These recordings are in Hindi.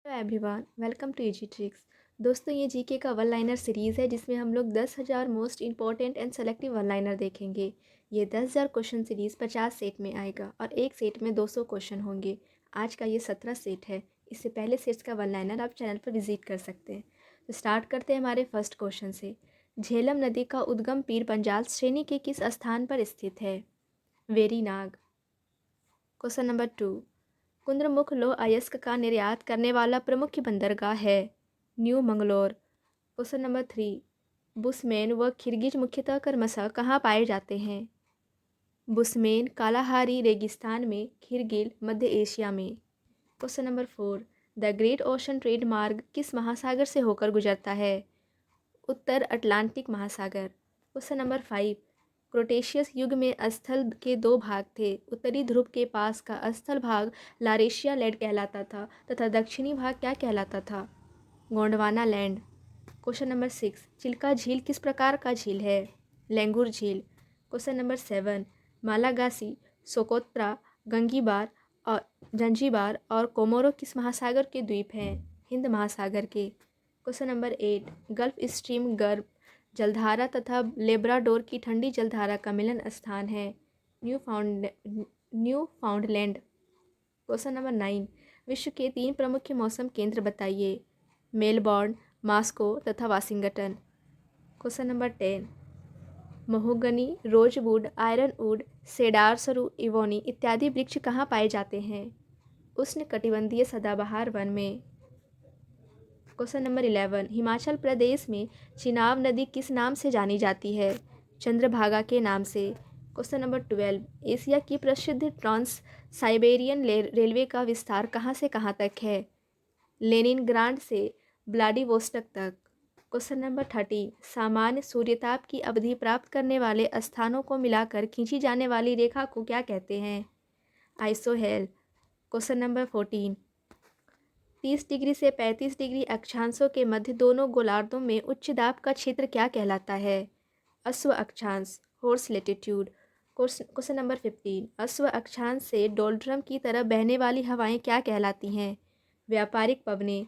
Hello everyone, welcome to easy tricks. दोस्तों, ये जीके का वन लाइनर सीरीज़ है जिसमें हम लोग 10,000 most important and selective one liner देखेंगे। ये 10,000 क्वेश्चन सीरीज़ 50 सेट में आएगा और एक सेट में 200 क्वेश्चन होंगे। आज का ये 17 सेट है। इससे पहले सेट्स का वन लाइनर आप चैनल पर विजिट कर सकते हैं। तो स्टार्ट करते हैं हमारे फर्स्ट क्वेश्चन से। झेलम नदी का उद्गम पीर पंजाल श्रेणी के किस स्थान पर स्थित है? वेरीनाग। Question number 2। कुंद्रमुख लौह अयस्क का निर्यात करने वाला प्रमुख बंदरगाह है? New Mangalore. Question number 3। Bushmen व खिरगिज मुख्यतः क्रमशः कहाँ पाए जाते हैं? बुसमेन कालाहारी रेगिस्तान में, खिरगिल मध्य एशिया में। Question number 4। The great ocean trade मार्ग किस महासागर से होकर गुजरता है? उत्तर अटलांटिक महासागर। Question number 5। क्रोटेशियस युग में स्थल के दो भाग थे। उत्तरी ध्रुव के पास का स्थल भाग लारेशिया लैंड कहलाता था तथा दक्षिणी भाग क्या कहलाता था? Gondwana land. Question number 6। Chilika झील किस प्रकार का झील है? लेंगुर झील। Question number 7। मालागासी, सोकोत्रा, गंगीबार और जंजीबार और कोमोरो किस महासागर के द्वीप हैं? हिंद महासागर के। Question number 8। गल्फ स्ट्रीम गर्भ जलधारा तथा लेब्राडोर की ठंडी जलधारा का मिलन स्थान है? Newfoundland. Question number 9। विश्व के 3 प्रमुख मौसम केंद्र बताइए? मेलबॉर्न, मॉस्को तथा Washington. Question number 10। Mahogany, rosewood, Ironwood, cedar सरू, इवोनी इत्यादि वृक्ष कहाँ पाए जाते हैं? उष्णकटिबंधीय सदाबहार वन में। Question number 11। हिमाचल प्रदेश में चिनाब नदी किस नाम से जानी जाती है? चंद्रभागा के नाम से। Question number 12। एशिया की प्रसिद्ध ट्रांस साइबेरियन रेलवे का विस्तार कहाँ से कहाँ तक है? लेनिनग्राड से व्लादिवोस्टक तक। Question number 13। सामान्य सूर्यताप की अवधि प्राप्त करने वाले स्थानों को मिलाकर खींची जाने वाली रेखा को क्या कहते हैं? आइसोहेल। Question number 14। 30 डिग्री से 35 डिग्री अक्षांशों के मध्य दोनों गोलार्धों में उच्च दाब का क्षेत्र क्या कहलाता है? अश्व अक्षांश, हॉर्स लेटिट्यूड। Question number 15। अश्व अक्षांश से डोलड्रम की तरह बहने वाली हवाएं क्या कहलाती हैं? व्यापारिक पवनें,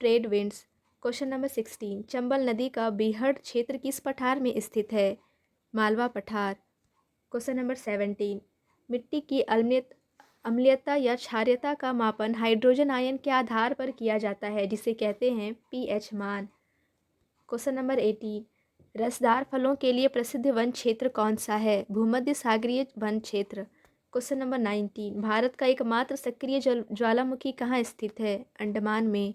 trade winds. Question number 16। Chambal नदी का बीहड़ क्षेत्र किस पठार में स्थित है? मालवा पठार। Question number 17। मिट्टी की अम्लीयता या क्षारीयता का मापन हाइड्रोजन आयन के आधार पर किया जाता है जिसे कहते हैं पीएच मान। Question number 18। रसदार फलों के लिए प्रसिद्ध वन क्षेत्र कौन सा है? भूमध्य सागरीय वन क्षेत्र। Question number 19। भारत का एकमात्र सक्रिय ज्वालामुखी कहाँ स्थित है? अंडमान में।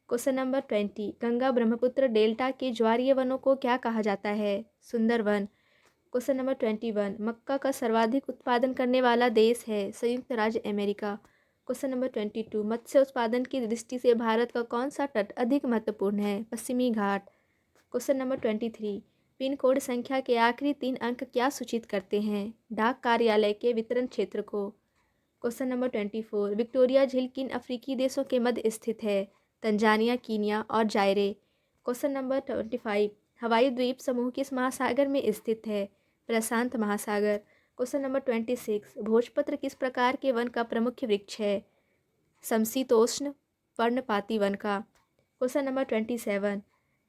Question number 20। Ganga Brahmaputra delta के ज्वारीय वनों को क्या कहा जाता है? सुंदरवन। Question number 21। मक्का का सर्वाधिक उत्पादन करने वाला देश है? संयुक्त राज्य अमेरिका। Question number 22। मत्स्य उत्पादन की दृष्टि से भारत का कौन सा तट अधिक महत्वपूर्ण है? पश्चिमी घाट। Question number 23। पिन कोड संख्या के आखिरी 3 अंक क्या सूचित करते हैं? डाक कार्यालय के वितरण क्षेत्र को। Question number 24। विक्टोरिया झील किन अफ्रीकी देशों के मध्य स्थित है? तंजानिया, कीनिया और जायरे। Question number 25। हवाई द्वीप समूह किस महासागर में स्थित है? प्रशांत महासागर। Question number 26। भोजपत्र किस प्रकार के वन का प्रमुख वृक्ष है? समशीतोष्ण पर्णपाती वन का। Question number 27।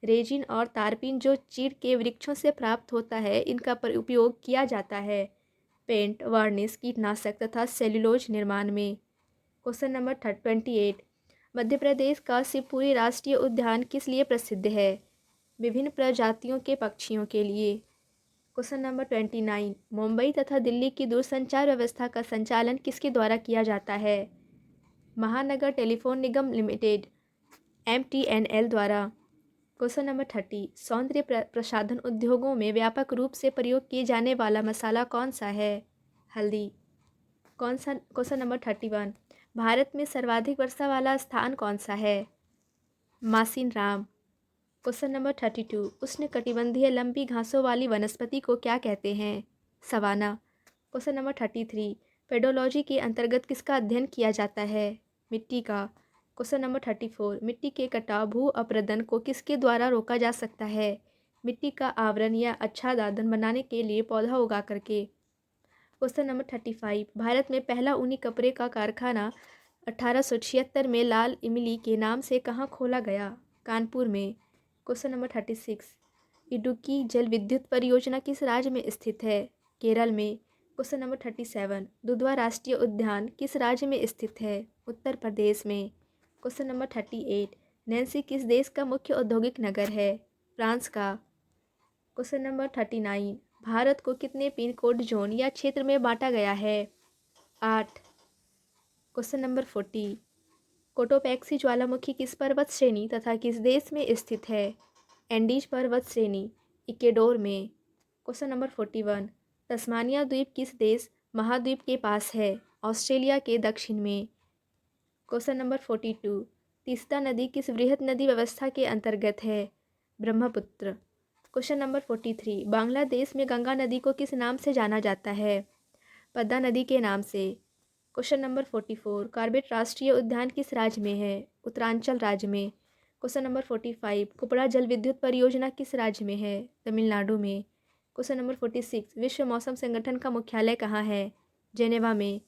रेजिन और तारपीन जो चीड़ के वृक्षों से प्राप्त होता है, इनका उपयोग किया जाता है? पेंट, वार्निश, कीटनाशक तथा सेल्यूलोज निर्माण में। Question number 28। मध्य प्रदेश का शिवपुरी राष्ट्रीय उद्यान किस लिए प्रसिद्ध है? विभिन्न प्रजातियों के पक्षियों के लिए। Question number 29। मुंबई तथा दिल्ली की दूरसंचार व्यवस्था का संचालन किसके द्वारा किया जाता है? महानगर टेलीफोन निगम लिमिटेड MTNL द्वारा। Question number 30। सौंदर्य प्रसाधन उद्योगों में व्यापक रूप से प्रयोग किए जाने वाला मसाला कौन सा है? हल्दी। Question number 31। भारत में सर्वाधिक वर्षा वाला स्थान कौन सा है? मासिनराम। Question number 32। उष्णकटिबंधीय लंबी घासों वाली वनस्पति को क्या कहते हैं? सवाना। Question number 33। पेडोलॉजी के अंतर्गत किसका अध्ययन किया जाता है? मिट्टी का। Question number 34। मिट्टी के कटाव भू अपरदन को किसके द्वारा रोका जा सकता है? मिट्टी का आवरण या आच्छादन बनाने के लिए पौधा उगा करके। Question number 35। भारत में पहला ऊनी कपड़े का कारखाना 1876 में लाल इमली के नाम से कहाँ खोला गया? कानपुर में। क्वेश्चन नंबर 36, इडुक्की जल विद्युत परियोजना किस राज्य में स्थित है? केरल में। क्वेश्चन नंबर 37, दुधवा राष्ट्रीय उद्यान किस राज्य में स्थित है? उत्तर प्रदेश में। क्वेश्चन नंबर 38, नैन्सी किस देश का मुख्य औद्योगिक नगर है? फ्रांस का। क्वेश्चन नंबर 39, भारत को कितने पिन कोड जोन या क्षेत्र में बांटा गया है? 8। क्वेश्चन नंबर 40, कोटोपैक्सी ज्वालामुखी किस पर्वत श्रेणी तथा किस देश में स्थित है? एंडीज पर्वत श्रेणी, इक्वेडोर में। क्वेश्चन नंबर 41, तस्मानिया द्वीप किस देश महाद्वीप के पास है? ऑस्ट्रेलिया के दक्षिण में। क्वेश्चन नंबर 42, तीस्ता नदी किस बृहद नदी व्यवस्था के अंतर्गत है? ब्रह्मपुत्र। क्वेश्चन नंबर 43, बांग्लादेश में गंगा नदी को किस नाम से जाना जाता है? पद्मा नदी के नाम से। क्वेश्चन नंबर 44, कॉर्बेट राष्ट्रीय उद्यान किस राज्य में है? उत्तरांचल राज्य में। क्वेश्चन नंबर 45, कुपड़ा जल विद्युत परियोजना किस राज्य में है? तमिलनाडु में। क्वेश्चन नंबर 46, विश्व मौसम संगठन का मुख्यालय कहाँ है? जेनेवा में।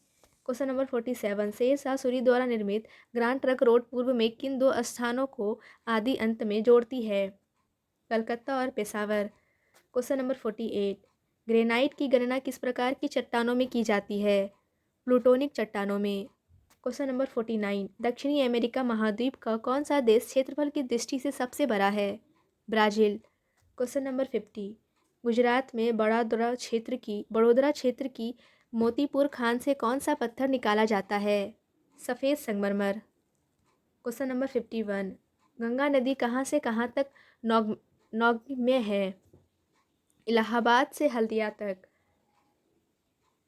क्वेश्चन नंबर 47, शेरशाह सूरी द्वारा निर्मित ग्रांड ट्रंक रोड पूर्व में किन दो स्थानों को आदि अंत में जोड़ती है? कलकत्ता और पेशावर। क्वेश्चन नंबर 48, ग्रेनाइट की गणना किस प्रकार की चट्टानों में की जाती है? प्लूटोनिक चट्टानों में। क्वेश्चन नंबर 49, दक्षिणी अमेरिका महाद्वीप का कौन सा देश क्षेत्रफल की दृष्टि से सबसे बड़ा है? ब्राज़ील। क्वेश्चन नंबर 50, गुजरात में बड़ोदरा क्षेत्र की मोतीपुर खान से कौन सा पत्थर निकाला जाता है? सफ़ेद संगमरमर। क्वेश्चन नंबर 51, गंगा नदी कहाँ से कहाँ तक नौगम्य है? इलाहाबाद से हल्दिया तक।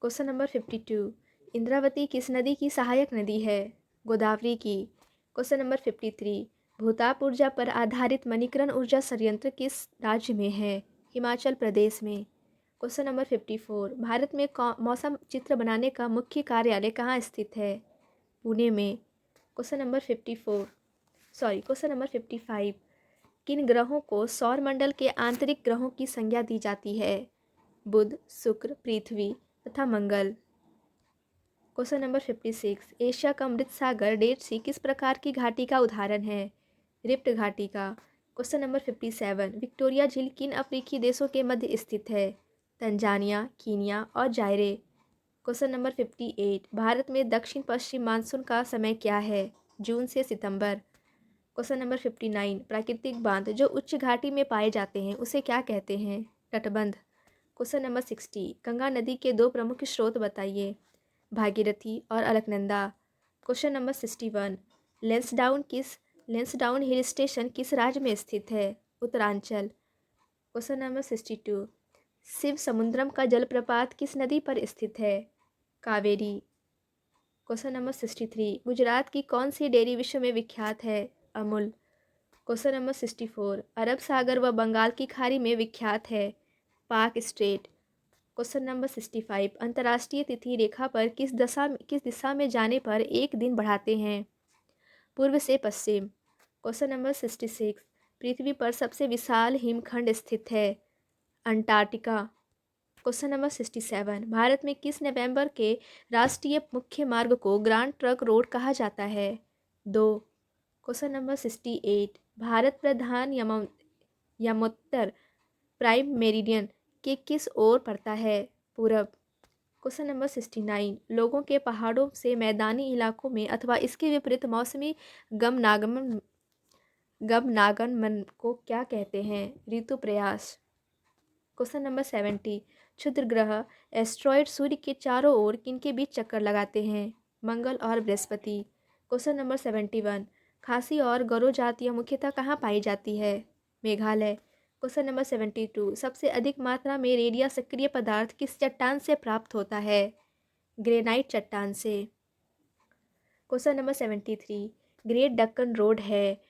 क्वेश्चन नंबर 52, इंद्रावती किस नदी की सहायक नदी है? गोदावरी की। क्वेश्चन नंबर 53, भूताप ऊर्जा पर आधारित मणिकरण ऊर्जा संयंत्र किस राज्य में है? हिमाचल प्रदेश में। क्वेश्चन नंबर 54, भारत में मौसम चित्र बनाने का मुख्य कार्यालय कहाँ स्थित है? पुणे में। क्वेश्चन नंबर 55, किन ग्रहों को सौर मंडल के आंतरिक ग्रहों की संज्ञा दी जाती है? बुध, शुक्र, पृथ्वी तथा मंगल। क्वेश्चन नंबर 56, एशिया का मृत सागर डेड सी किस प्रकार की घाटी का उदाहरण है? रिफ्ट घाटी का। क्वेश्चन नंबर 57, विक्टोरिया झील किन अफ्रीकी देशों के मध्य स्थित है? तंजानिया, कीनिया और जायरे। क्वेश्चन नंबर 58, भारत में दक्षिण पश्चिम मानसून का समय क्या है? जून से सितंबर। क्वेश्चन नंबर 59, प्राकृतिक बांध जो उच्च घाटी में पाए जाते हैं उसे क्या कहते हैं? तटबंध। क्वेश्चन नंबर 60, गंगा नदी के दो प्रमुख स्रोत बताइए? भागीरथी और Alaknanda. Question number 61, Lansdowne hill station किस राज्य में स्थित है? उत्तरांचल। क्वेश्चन नंबर 62, शिव समुद्रम का जलप्रपात किस नदी पर स्थित है? कावेरी। क्वेश्चन नंबर 63, गुजरात की कौन सी डेयरी विश्व में विख्यात है? अमूल। क्वेश्चन नंबर 64, अरब सागर व बंगाल की खाड़ी में विख्यात है? पाक स्ट्रेट। क्वेश्चन नंबर 65, अंतर्राष्ट्रीय तिथि रेखा पर किस दिशा में जाने पर एक दिन बढ़ाते हैं? पूर्व से पश्चिम। क्वेश्चन नंबर 66, पृथ्वी पर सबसे विशाल हिमखंड स्थित है? अंटार्कटिका। क्वेश्चन नंबर 67, भारत में किस नवंबर के राष्ट्रीय मुख्य मार्ग को ग्रांड ट्रंक रोड कहा जाता है? 2। क्वेश्चन नंबर 68, भारत प्रधान यमोत्तर प्राइम मेरिडियन के किस ओर पड़ता है? पूरब। क्वेश्चन नंबर 69, लोगों के पहाड़ों से मैदानी इलाकों में अथवा इसके विपरीत मौसमी गमनागमन को क्या कहते हैं? ऋतु प्रयास। क्वेश्चन नंबर 70, क्षुद्र ग्रह एस्ट्रॉयड सूर्य के चारों ओर किनके बीच चक्कर लगाते हैं? मंगल और बृहस्पति। क्वेश्चन नंबर 71, खासी और गरो जातियाँ मुख्यतः कहाँ पाई जाती है? मेघालय। क्वेश्चन नंबर 72, सबसे अधिक मात्रा में रेडिया सक्रिय पदार्थ किस चट्टान से प्राप्त होता है? ग्रेनाइट चट्टान से। Question number 73, great Deccan road है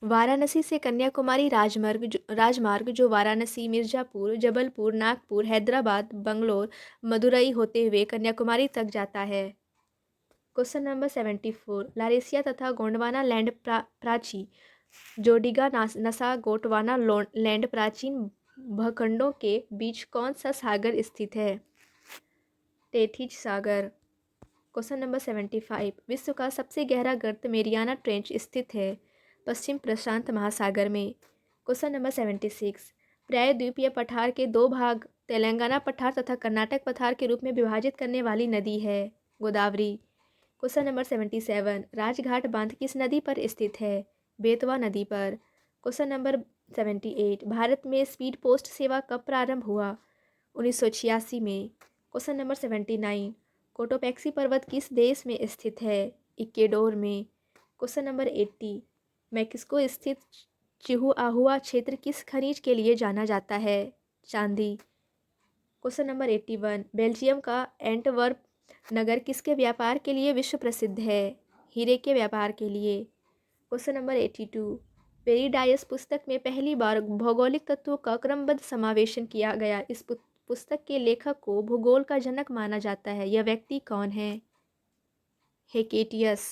वाराणसी से कन्याकुमारी राजमार्ग जो वाराणसी, मिर्ज़ापुर, जबलपुर, नागपुर, हैदराबाद, बंगलोर, मदुरई होते हुए कन्याकुमारी तक जाता है। क्वेश्चन नंबर 74, लारेसिया तथा गोंडवाना लैंड प्राची जोडिगा नसा गोटवाना लैंड प्राचीन भूखंडों के बीच कौन सा सागर स्थित है? टेथिस सागर। क्वेश्चन नंबर 75, विश्व का सबसे गहरा गर्त मेरियाना ट्रेंच स्थित है पश्चिम प्रशांत महासागर में। क्वेश्चन नंबर 76, प्रायद्वीपीय पठार के दो भाग तेलंगाना पठार तथा कर्नाटक पठार के रूप में विभाजित करने वाली नदी है गोदावरी। क्वेश्चन नंबर 77, राजघाट बांध किस नदी पर स्थित है? बेतवा नदी पर। क्वेश्चन नंबर 78, भारत में स्पीड पोस्ट सेवा कब प्रारंभ हुआ? 1986 में। क्वेश्चन नंबर 79, कोटोपैक्सी पर्वत किस देश में स्थित है? इक्वेडोर में। क्वेश्चन नंबर 80, मैक्सिको स्थित चिहुआहुआ क्षेत्र किस खनिज के लिए जाना जाता है? चांदी। क्वेश्चन नंबर 81, बेल्जियम का एंटवर्प नगर किसके व्यापार के लिए विश्व प्रसिद्ध है? हीरे के व्यापार के लिए। क्वेश्चन नंबर 82, पेरिडायस पुस्तक में पहली बार भौगोलिक तत्वों का क्रमबद्ध समावेशन किया गया। इस पुस्तक के लेखक को भूगोल का जनक माना जाता है। यह व्यक्ति कौन है? हेकेटियस।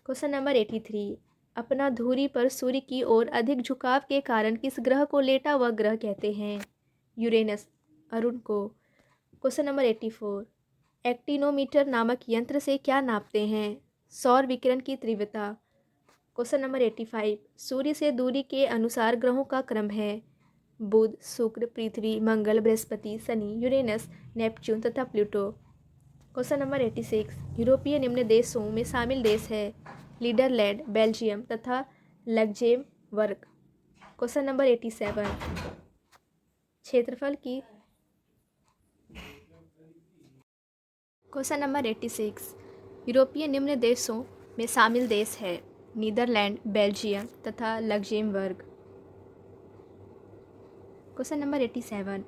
क्वेश्चन नंबर 83, अपना धुरी पर सूर्य की ओर अधिक झुकाव के कारण किस ग्रह को लेटा हुआ ग्रह कहते हैं? यूरेनस, अरुण को। क्वेश्चन नंबर 84, एक्टिनोमीटर नामक यंत्र से क्या नापते हैं? सौर विकिरण की तीव्रता। क्वेश्चन नंबर 85, सूर्य से दूरी के अनुसार ग्रहों का क्रम है? बुध, शुक्र, पृथ्वी, मंगल, बृहस्पति, शनि, यूरेनस, नेपच्यून तथा प्लूटो। क्वेश्चन नंबर 86, यूरोपीय निम्न देशों में शामिल देश है? नीदरलैंड, बेल्जियम तथा लग्जेमबर्ग। क्वेश्चन नंबर 87, क्षेत्रफल की। क्वेश्चन नंबर 86, यूरोपीय निम्न देशों में शामिल देश है? नीदरलैंड, बेल्जियम तथा लग्जेमबर्ग। क्वेश्चन नंबर 87,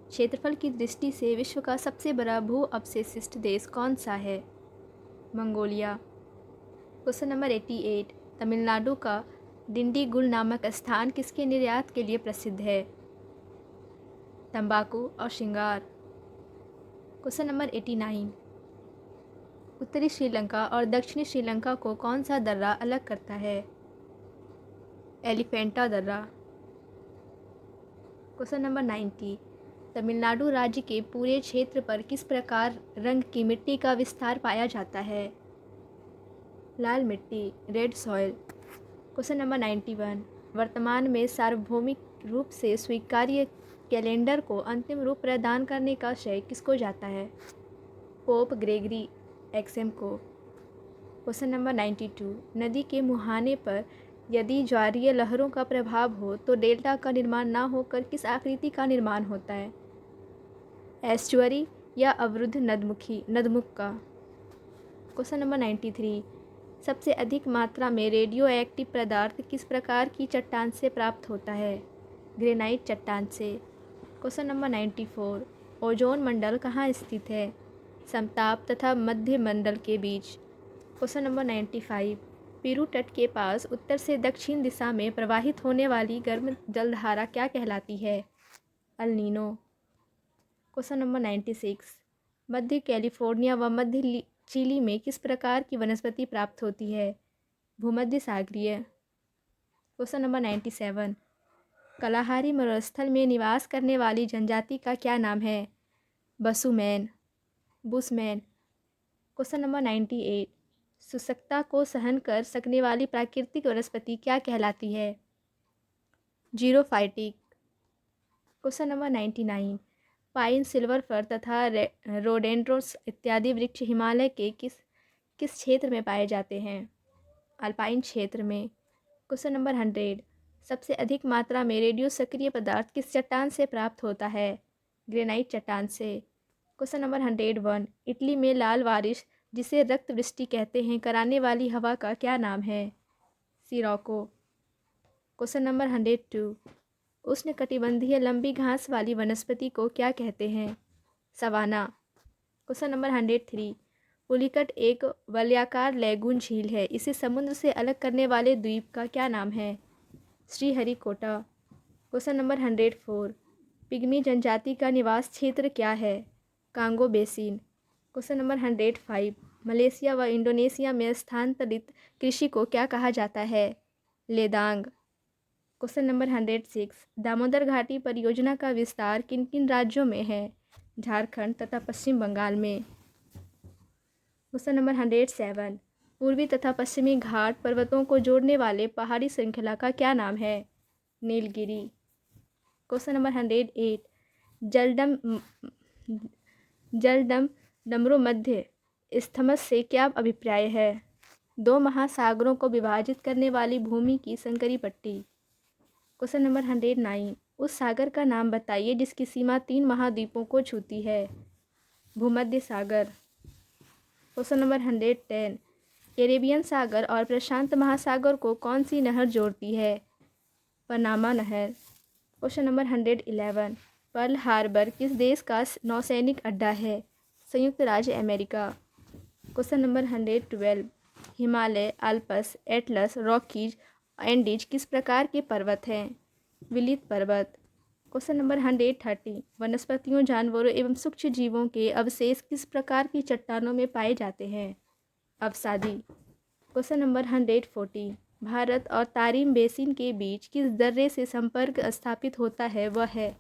क्षेत्रफल की दृष्टि से विश्व का सबसे बड़ा भू अवशेषित देश कौन सा है? मंगोलिया। क्वेश्चन नंबर 88, तमिलनाडु का डिंडीगुल नामक स्थान किसके निर्यात के लिए प्रसिद्ध है? तंबाकू और श्रृंगार। क्वेश्चन नंबर 89, उत्तरी श्रीलंका और दक्षिणी श्रीलंका को कौन सा दर्रा अलग करता है? एलिफेंटा दर्रा। क्वेश्चन नंबर 90, तमिलनाडु राज्य के पूरे क्षेत्र पर किस प्रकार रंग की मिट्टी का विस्तार पाया जाता है? लाल मिट्टी, रेड सॉइल। क्वेश्चन नंबर 91, वर्तमान में सार्वभौमिक रूप से स्वीकार्य कैलेंडर को अंतिम रूप प्रदान करने का श्रेय किसको जाता है? पोप ग्रेगरी एक्सएम को। क्वेश्चन नंबर 92, नदी के मुहाने पर यदि ज्वारीय लहरों का प्रभाव हो तो डेल्टा का निर्माण ना होकर किस आकृति का निर्माण होता है? एस्चुअरी या अवरुद्ध नदमुख का। क्वेश्चन नंबर 93, सबसे अधिक मात्रा में रेडियो एक्टिव पदार्थ किस प्रकार की चट्टान से प्राप्त होता है? ग्रेनाइट चट्टान से। क्वेश्चन नंबर 94, ओजोन मंडल कहाँ स्थित है? समताप तथा मध्य मंडल के बीच। क्वेश्चन नंबर 95, पेरू तट के पास उत्तर से दक्षिण दिशा में प्रवाहित होने वाली गर्म जलधारा क्या कहलाती है? El Nino. क्वेश्चन नंबर 96, मध्य कैलिफोर्निया व मध्य चिली में किस प्रकार की वनस्पति प्राप्त होती है? भूमध्य सागरीय। क्वेश्चन नंबर 97, कलाहारी मरुस्थल में निवास करने वाली जनजाति का क्या नाम है? बसुमैन, बुशमैन। क्वेश्चन नंबर 98, शुष्कता को सहन कर सकने वाली प्राकृतिक वनस्पति क्या कहलाती है? Xerophytic. Question number 99, pine, silver fir तथा रोडेंड्रोस इत्यादि वृक्ष हिमालय के किस क्षेत्र में पाए जाते हैं? अल्पाइन क्षेत्र में। क्वेश्चन नंबर 100, सबसे अधिक मात्रा में रेडियो सक्रिय पदार्थ किस चट्टान से प्राप्त होता है? ग्रेनाइट चट्टान से। क्वेश्चन नंबर 101, इटली में लाल बारिश जिसे रक्त वृष्टि कहते हैं कराने वाली हवा का क्या नाम है? सिरोको। क्वेश्चन नंबर 102, उष्णकटिबंधीय लंबी घास वाली वनस्पति को क्या कहते हैं? सवाना। क्वेश्चन नंबर 103, पुलिकट एक वलयाकार लैगून झील है। इसे समुद्र से अलग करने वाले द्वीप का क्या नाम है? श्रीहरिकोटा। क्वेश्चन नंबर 104, पिग्मी जनजाति का निवास क्षेत्र क्या है? Congo basin. Question number 105, Malaysia व इंडोनेशिया में स्थानांतरित कृषि को क्या कहा जाता है? लेदांग। क्वेश्चन नंबर 106, दामोदर घाटी परियोजना का विस्तार किन किन राज्यों में है? झारखंड तथा पश्चिम बंगाल में। क्वेश्चन नंबर 107, पूर्वी तथा पश्चिमी घाट पर्वतों को जोड़ने वाले पहाड़ी श्रृंखला का क्या नाम है? नीलगिरी। क्वेश्चन नंबर 108, जलडम जलडम डमरू मध्य स्थमस से क्या अभिप्राय है? दो महासागरों को विभाजित करने वाली भूमि की संकरी पट्टी। क्वेश्चन नंबर 109, उस सागर का नाम बताइए जिसकी सीमा 3 महाद्वीपों को छूती है। भूमध्य सागर। क्वेश्चन नंबर 110, कैरेबियन सागर और प्रशांत महासागर को कौन सी नहर जोड़ती है? पनामा नहर। क्वेश्चन नंबर 111, पर्ल हार्बर किस देश का नौसैनिक अड्डा है? संयुक्त राज्य America. Question number 112, Himalaya, Alps, Atlas, Rockies, Andes किस प्रकार के पर्वत हैं? विलित पर्वत। क्वेश्चन नंबर 130, वनस्पतियों, जानवरों एवं सूक्ष्म जीवों के अवशेष किस प्रकार की चट्टानों में पाए जाते हैं? अवसादी। क्वेश्चन नंबर 140, भारत और तारिम बेसिन के बीच किस दर्रे से संपर्क स्थापित होता है वह है?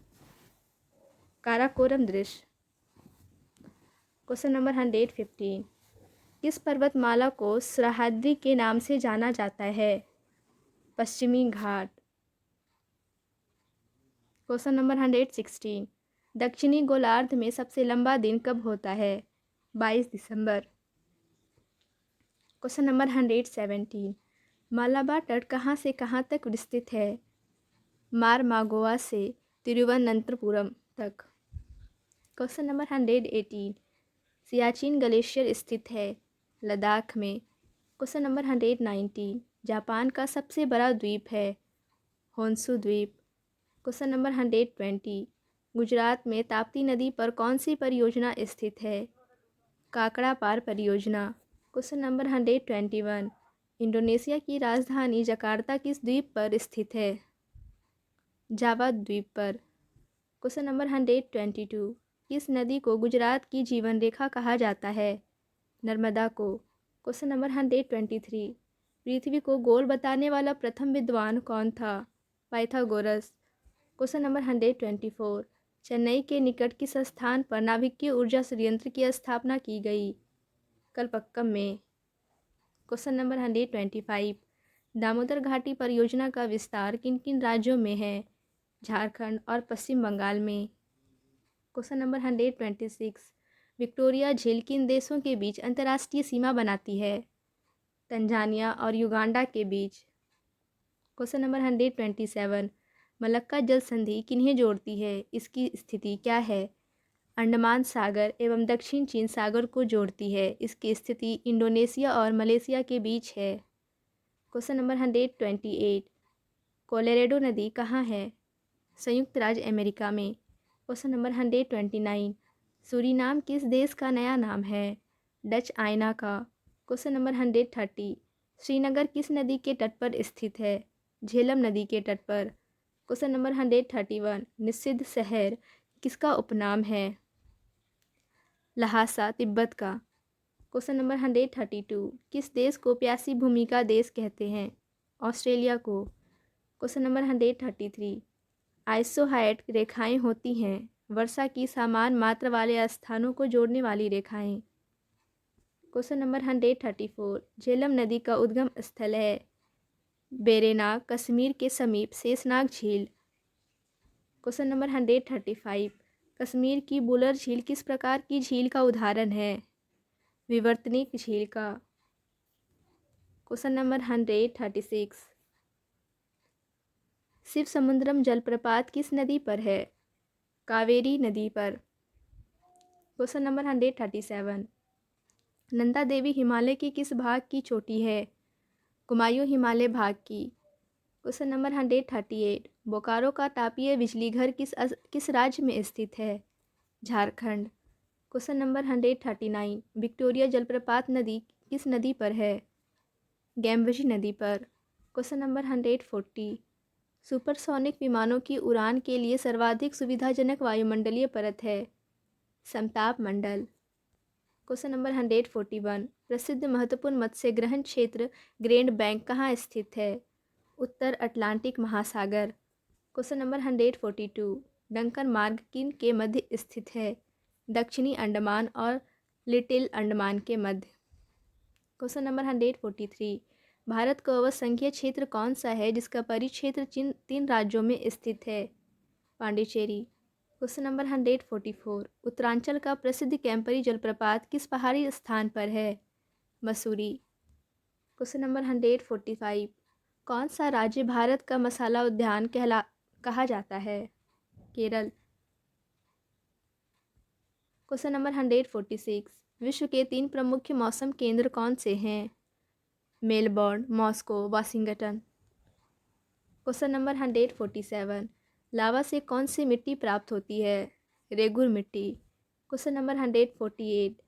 काराकोरम दृश्य। क्वेश्चन नंबर 115, किस पर्वतमाला को सह्याद्री के नाम से जाना जाता है? पश्चिमी घाट। क्वेश्चन नंबर 116, दक्षिणी गोलार्ध में सबसे लंबा दिन कब होता है? 22 दिसंबर। क्वेश्चन नंबर 117, मालाबार तट कहाँ से कहाँ तक विस्तृत है? मारमागोआ से तिरुवनंतपुरम तक। क्वेश्चन नंबर 118, सियाचिन ग्लेशियर स्थित है लद्दाख में। क्वेश्चन नंबर 119, जापान का सबसे बड़ा द्वीप है? होन्शु द्वीप। क्वेश्चन नंबर 120, गुजरात में ताप्ती नदी पर कौन सी परियोजना स्थित है? काकड़ा पार परियोजना। क्वेश्चन नंबर 121, इंडोनेशिया की राजधानी जकार्ता किस द्वीप पर स्थित है? जावा द्वीप पर। क्वेश्चन नंबर 122, किस नदी को गुजरात की जीवन रेखा कहा जाता है? नर्मदा को। क्वेश्चन नंबर 123, पृथ्वी को गोल बताने वाला प्रथम विद्वान कौन था? पाइथागोरस। क्वेश्चन नंबर 124, चेन्नई के निकट किस स्थान पर नाभिकीय ऊर्जा संयंत्र की स्थापना की गई? कलपक्कम में। क्वेश्चन नंबर 125, दामोदर घाटी परियोजना का विस्तार किन किन राज्यों में है? झारखंड और पश्चिम बंगाल में। क्वेश्चन नंबर 126, विक्टोरिया झील किन देशों के बीच अंतर्राष्ट्रीय सीमा बनाती है? तंजानिया और युगांडा के बीच। क्वेश्चन नंबर 127, मलक्का जल संधि किन्हें जोड़ती है? इसकी स्थिति क्या है? अंडमान सागर एवं दक्षिण चीन सागर को जोड़ती है। इसकी स्थिति इंडोनेशिया और मलेशिया के बीच है। क्वेश्चन नंबर 128, कोलोराडो नदी कहाँ है? संयुक्त राज्य अमेरिका में। क्वेश्चन नंबर 129, सूरीनाम किस देश का नया नाम है? डच आयना का। क्वेश्चन नंबर 130, श्रीनगर किस नदी के तट पर स्थित है? झेलम नदी के तट पर। क्वेश्चन नंबर 131, निषिद्ध शहर किसका उपनाम है? लहासा तिब्बत का। क्वेश्चन नंबर 132, किस देश को प्यासी भूमि का देश कहते हैं? ऑस्ट्रेलिया को। क्वेश्चन नंबर 133, आइसोहाइड रेखाएं होती हैं वर्षा की समान मात्रा वाले स्थानों को जोड़ने वाली रेखाएं। क्वेश्चन नंबर 134, झेलम नदी का उद्गम स्थल है? बेरेनाग, कश्मीर के समीप शेषनाग झील। क्वेश्चन नंबर 135, कश्मीर की बुलर झील किस प्रकार की झील का उदाहरण है? विवर्तनिक झील का। क्वेश्चन नंबर 136, शिव समुद्रम जलप्रपात किस नदी पर है? कावेरी नदी पर। क्वेश्चन नंबर 137, नंदा देवी हिमालय के किस भाग की चोटी है? कुमायूं हिमालय भाग की। क्वेश्चन नंबर 138, बोकारो का तापीय बिजली घर किस राज्य में स्थित है? झारखंड। क्वेश्चन नंबर 139, विक्टोरिया जलप्रपात नदी किस नदी पर है? गैम्बजी नदी पर। क्वेश्चन नंबर 140, सुपरसोनिक विमानों की उड़ान के लिए सर्वाधिक सुविधाजनक वायुमंडलीय परत है? समताप मंडल। क्वेश्चन नंबर 141, प्रसिद्ध महत्वपूर्ण मत्स्य ग्रहण क्षेत्र ग्रैंड बैंक कहाँ स्थित है? उत्तर अटलांटिक महासागर। क्वेश्चन नंबर 142, डंकन मार्ग किन के मध्य स्थित है? दक्षिणी अंडमान और लिटिल अंडमान के मध्य। क्वेश्चन नंबर 143, भारत का वह संघीय क्षेत्र कौन सा है जिसका परिक्षेत्र तीन राज्यों में स्थित है? पांडिचेरी। क्वेश्चन नंबर 144, उत्तरांचल का प्रसिद्ध कैंपरी जलप्रपात किस पहाड़ी स्थान पर है? मसूरी। क्वेश्चन नंबर 145, कौन सा राज्य भारत का मसाला उद्यान कहा जाता है? केरल। क्वेश्चन नंबर 146, विश्व के 3 प्रमुख मौसम केंद्र कौन से हैं? Melbourne, Moscow, Washington. Question number 147, लावा से कौन सी मिट्टी प्राप्त होती है? रेगुर मिट्टी। क्वेश्चन नंबर 148,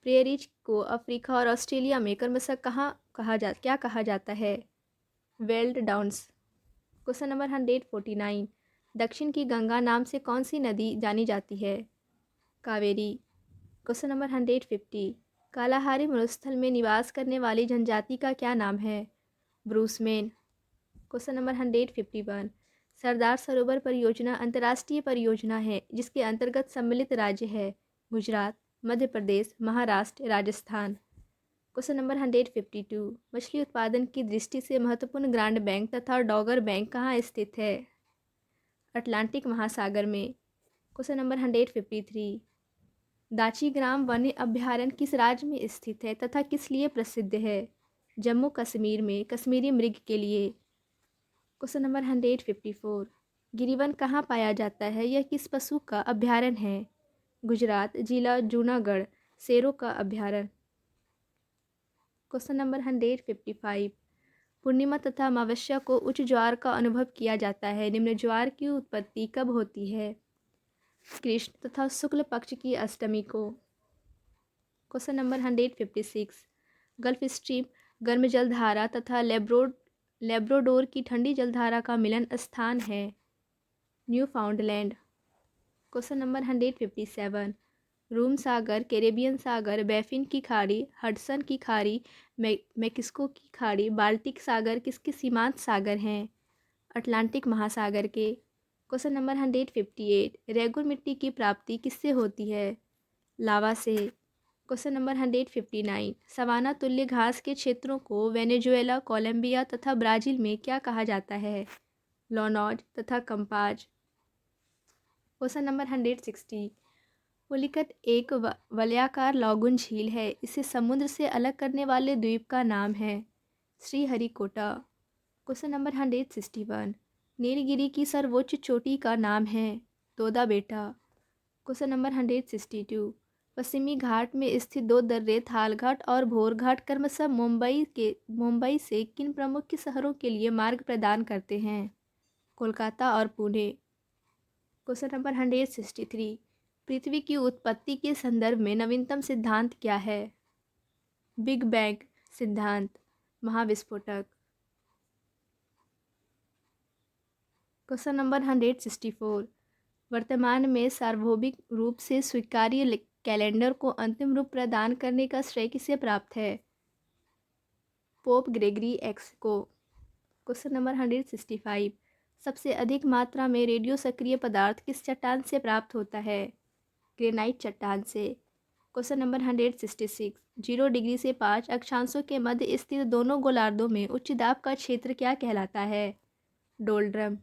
प्रेरिज को अफ्रीका और ऑस्ट्रेलिया में क्रमशः क्या कहा जाता है? Weld downs. क्वेश्चन नंबर 149, दक्षिण की गंगा नाम से कौन सी नदी जानी जाती है? कावेरी। क्वेश्चन नंबर 150, कालाहारी मरुस्थल में निवास करने वाली जनजाति का क्या नाम है? ब्रूसमेन। क्वेश्चन नंबर 151, सरदार सरोवर परियोजना अंतर्राष्ट्रीय परियोजना है जिसके अंतर्गत सम्मिलित राज्य है? गुजरात, मध्य प्रदेश, महाराष्ट्र, राजस्थान। क्वेश्चन नंबर 152, मछली उत्पादन की दृष्टि से महत्वपूर्ण ग्रांड बैंक तथा डॉगर बैंक कहाँ स्थित है? अटलांटिक महासागर में। क्वेश्चन नंबर 153, दाची ग्राम वन्य अभ्यारण्य किस राज्य में स्थित है तथा किस लिए प्रसिद्ध है? जम्मू कश्मीर में कश्मीरी मृग के लिए। क्वेश्चन नंबर 154, गिरिवन कहाँ पाया जाता है? यह किस पशु का अभ्यारण्य है? गुजरात, जिला जूनागढ़, शेरों का अभ्यारण्य। क्वेश्चन नंबर 155, पूर्णिमा तथा अमावस्या को उच्च ज्वार का अनुभव किया जाता है। निम्न ज्वार की उत्पत्ति कब होती है? कृष्ण तथा शुक्ल पक्ष की अष्टमी को। क्वेश्चन नंबर 156, गल्फ स्ट्रीम गर्म जलधारा तथा लेब्रोडोर की ठंडी जलधारा का मिलन स्थान है? Newfoundland. क्वेश्चन नंबर 157, रूम सागर, कैरेबियन सागर, बैफिन की खाड़ी, हडसन की खाड़ी, मैक्सिको की खाड़ी, बाल्टिक सागर किसके सीमांत सागर हैं? अटलांटिक महासागर के। क्वेश्चन नंबर 158, रेगुर मिट्टी की प्राप्ति किससे होती है? लावा से। क्वेश्चन नंबर 159, सवाना तुल्य घास के क्षेत्रों को वेनेजुएला, कोलंबिया तथा ब्राज़ील में क्या कहा जाता है? लॉनॉज तथा कंपाज। क्वेश्चन नंबर 160, पुलिकट एक वलयाकार लॉगून झील है। इसे समुद्र से अलग करने वाले द्वीप का नाम है? श्रीहरिकोटा। क्वेश्चन नंबर 161, नीलगिरी की सर्वोच्च चोटी का नाम है? तोदा बेटा। क्वेश्चन नंबर 162, पश्चिमी घाट में स्थित 2 दर्रे थालघाट और भोरघाट क्रमशः मुंबई से किन प्रमुख शहरों के लिए मार्ग प्रदान करते हैं? कोलकाता और पुणे। क्वेश्चन नंबर 163, पृथ्वी की उत्पत्ति के संदर्भ में नवीनतम सिद्धांत क्या है? बिग बैंग सिद्धांत, महाविस्फोटक। क्वेश्चन नंबर 164, वर्तमान में सार्वभौमिक रूप से स्वीकार्य कैलेंडर को अंतिम रूप प्रदान करने का श्रेय किसे प्राप्त है? पोप ग्रेगरी एक्स को। क्वेश्चन नंबर 165, सबसे अधिक मात्रा में रेडियो सक्रिय पदार्थ किस चट्टान से प्राप्त होता है? ग्रेनाइट चट्टान से। क्वेश्चन नंबर 166, 0 डिग्री से 5 अक्षांशों के मध्य स्थित दोनों गोलार्धों में उच्च दाब का क्षेत्र क्या कहलाता है? डोल्ड्रम।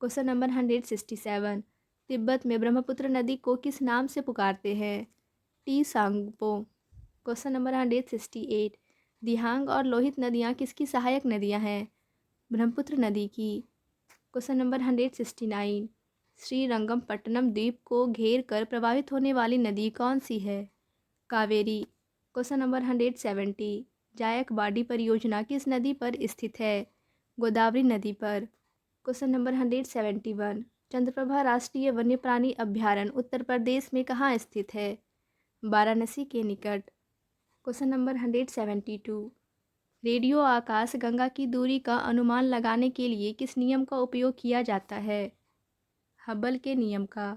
क्वेश्चन नंबर 167, तिब्बत में ब्रह्मपुत्र नदी को किस नाम से पुकारते हैं? टी सांगपो। क्वेश्चन नंबर 168, दिहांग और लोहित नदियाँ किसकी सहायक नदियाँ हैं? ब्रह्मपुत्र नदी की। क्वेश्चन नंबर 169, श्रीरंगपट्टनम द्वीप को घेर कर प्रवाहित होने वाली नदी कौन सी है? कावेरी। क्वेश्चन नंबर 170, जायकवाडी परियोजना किस नदी पर स्थित है? गोदावरी नदी पर। क्वेश्चन नंबर 171, चंद्रप्रभा राष्ट्रीय वन्य प्राणी अभ्यारण्य उत्तर प्रदेश में कहाँ स्थित है? वाराणसी के निकट। क्वेश्चन नंबर 172, रेडियो आकाश गंगा की दूरी का अनुमान लगाने के लिए किस नियम का उपयोग किया जाता है? हबल के नियम का।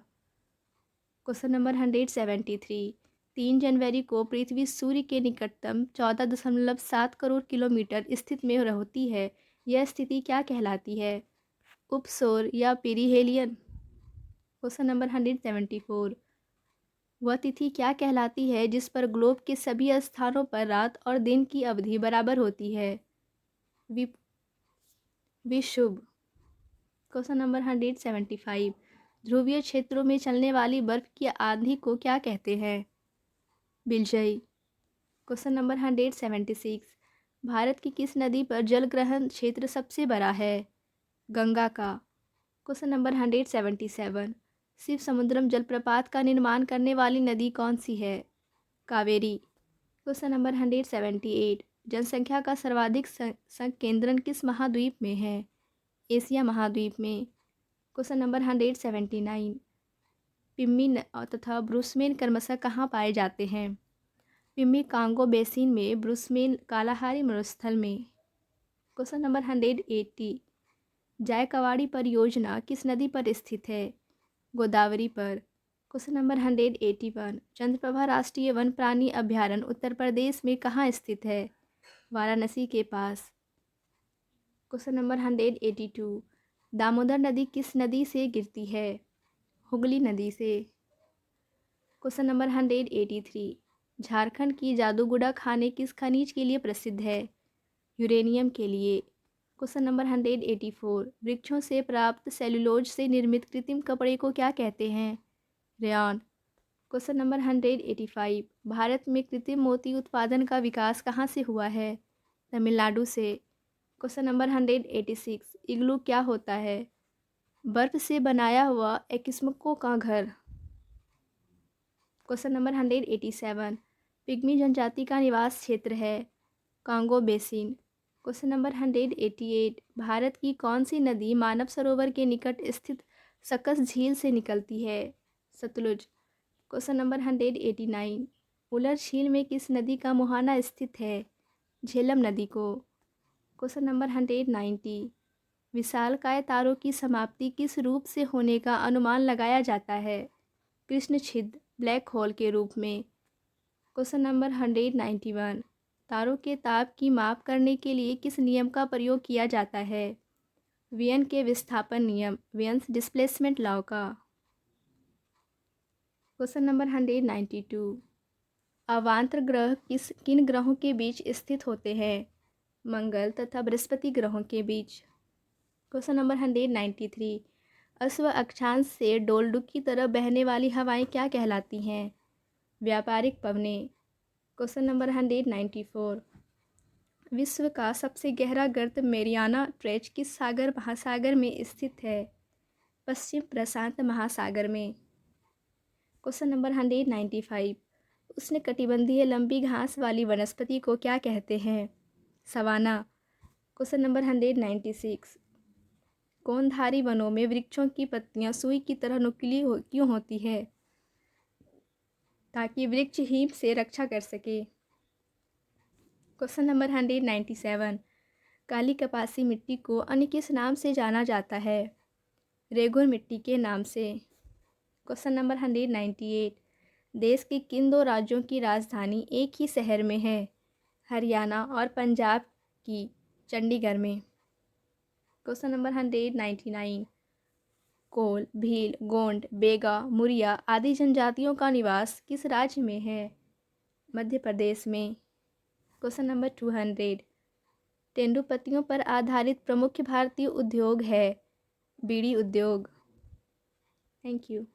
क्वेश्चन नंबर 173, 3 जनवरी को पृथ्वी सूर्य के निकटतम 14.7 करोड़ किलोमीटर स्थित में होती है। यह स्थिति क्या कहलाती है? उपसौर या पीरिहेलियन। क्वेश्चन नंबर 174, वह तिथि क्या कहलाती है जिस पर ग्लोब के सभी स्थानों पर रात और दिन की अवधि बराबर होती है? वि विषुव। Question number 175। ध्रुवीय क्षेत्रों में चलने वाली बर्फ की आंधी को क्या कहते हैं? बिलजई। Question number 176। भारत की किस नदी पर जलग्रहण क्षेत्र सबसे बड़ा है? गंगा का। Question number 177। शिव समुद्रम जलप्रपात का निर्माण करने वाली नदी कौन सी है? कावेरी। Question number 178। जनसंख्या का सर्वाधिक संकेंद्रण किस महाद्वीप में है? एशिया महाद्वीप में। Question number 179। पिम्मी तथा ब्रुसमेन क्रमशः कहाँ पाए जाते हैं? पिम्मी कांगो बेसिन में, ब्रुसमेन कालाहारी मरुस्थल में। Question number 180। जायकवाड़ी परियोजना किस नदी पर स्थित है? गोदावरी पर। Question number 181। चंद्रप्रभा राष्ट्रीय वन प्राणी अभ्यारण्य उत्तर प्रदेश में कहाँ स्थित है? वाराणसी के पास। Question number 182। दामोदर नदी किस नदी से गिरती है? हुगली नदी से। Question number 183। झारखंड की जादूगुड़ा खाने किस खनिज के लिए प्रसिद्ध है? यूरेनियम के लिए। Question number 184। वृक्षों से प्राप्त सेलुलोज से निर्मित कृत्रिम कपड़े को क्या कहते हैं? रेयॉन। Question number 185। भारत में कृत्रिम मोती उत्पादन का विकास कहाँ से हुआ है? तमिलनाडु से। Question number 186। इग्लू क्या होता है? बर्फ से बनाया हुआ एस्किमो का घर। Question number 187। पिग्मी जनजाति का निवास क्षेत्र है? Congo basin. Question number 188। Bharat की कौन सी नदी मानव सरोवर के निकट स्थित सकस झील से निकलती है? सतलुज। Question number 189। उलर झील में किस नदी का मुहाना स्थित है? झेलम नदी को। Question number 190। विशालकाय तारों की समाप्ति किस रूप से होने का अनुमान लगाया जाता है? कृष्ण छिद्र ब्लैक होल के रूप में। Question number 191। तारों के ताप की माप करने के लिए किस नियम का प्रयोग किया जाता है? वियन के विस्थापन नियम, वियन्स डिस्प्लेसमेंट लॉ का। Question number 192। अवांतर ग्रह किन ग्रहों के बीच स्थित होते हैं? मंगल तथा बृहस्पति ग्रहों के बीच। Question number 193। अश्व अक्षांश से डोलडुक की तरह बहने वाली हवाएं क्या कहलाती हैं? व्यापारिक पवनें। Question number 194। विश्व का सबसे गहरा गर्त मेरियाना ट्रेंच किस सागर महासागर में स्थित है? पश्चिम प्रशांत महासागर में। Question number 195। उष्णकटिबंधीय लंबी घास वाली वनस्पति को क्या कहते हैं? सवाना। Question number 196। कोनधारी वनों में वृक्षों की पत्तियां सुई की तरह नुकीली क्यों होती है? ताकि वृक्ष हिम से रक्षा कर सके। Question number 197। काली कपासी मिट्टी को अन्य किस नाम से जाना जाता है? रेगुर मिट्टी के नाम से। Question number 198। देश के किन दो राज्यों की राजधानी एक ही शहर में है? हरियाणा और पंजाब की चंडीगढ़ में। Question number 199। कोल, भील, गोंड, बेगा, मुरिया आदि जनजातियों का निवास किस राज्य में है? मध्य प्रदेश में। Question number 200। तेंदुपत्तियों पर आधारित प्रमुख भारतीय उद्योग है? बीड़ी उद्योग। Thank you.